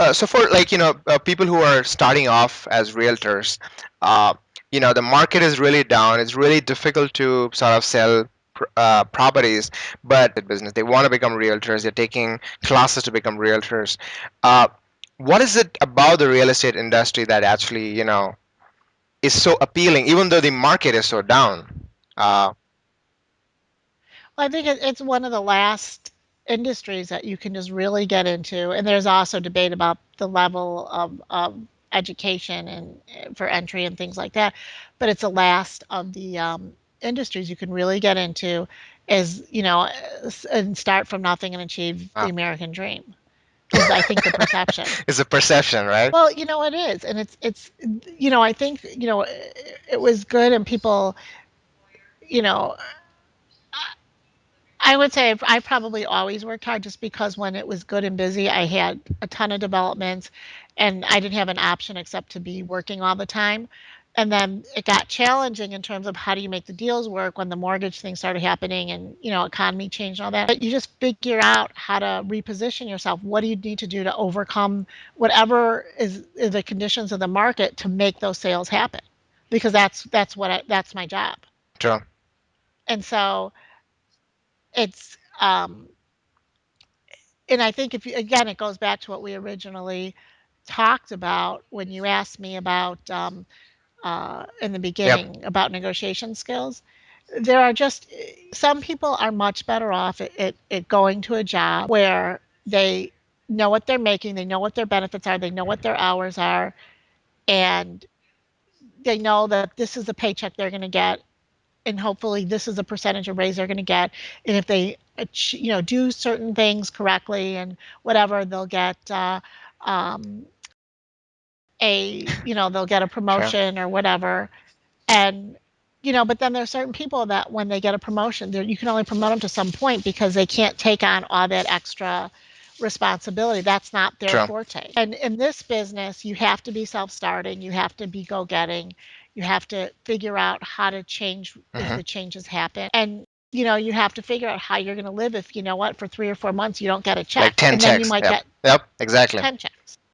So for people who are starting off as realtors, uh, the market is really down. It's really difficult to sort of sell properties, but business. They want to become realtors. They're taking classes to become realtors. Uh, what is it about the real estate industry that actually, is so appealing, even though the market is so down? Uh, Well, I think it's one of the last industries that you can just really get into, and there's also debate about the level of education and for entry and things like that. But it's the last of the industries you can really get into, is and start from nothing and achieve uh, the American dream. Is I think the perception. it's a perception, right? Well, it is, and I think it was good, and people, you know, I would say I probably always worked hard just because when it was good and busy, I had a ton of developments and I didn't have an option except to be working all the time. And then it got challenging in terms of how do you make the deals work when the mortgage thing started happening and, economy changed and all that. But you just figure out how to reposition yourself. What do you need to do to overcome whatever is the conditions of the market to make those sales happen? Because that's my job. True. And so it's and I think if you, again, it goes back to what we originally talked about when you asked me about in the Yep. beginning about negotiation skills. There are just some people are much better off at going to a job where they know what they're making, they know what their benefits are, they know what their hours are, and they know that this is the paycheck they're going to get, and hopefully this is a percentage of raise they're going to get, and if they do certain things correctly and whatever, they'll get um, they'll get a True. promotion or whatever. And but then there's certain people that when they get a promotion, you can only promote them to some point because they can't take on all that extra responsibility. That's not their True. forte. And in this business, you have to be self-starting, you have to be go-getting, you have to figure out how to change if Hmm. the changes happen. And you have to figure out how you're going to live if for 3 or 4 months you don't get a Like check, 10 and then you checks. might Yep. get Yep. Exactly. 10 checks.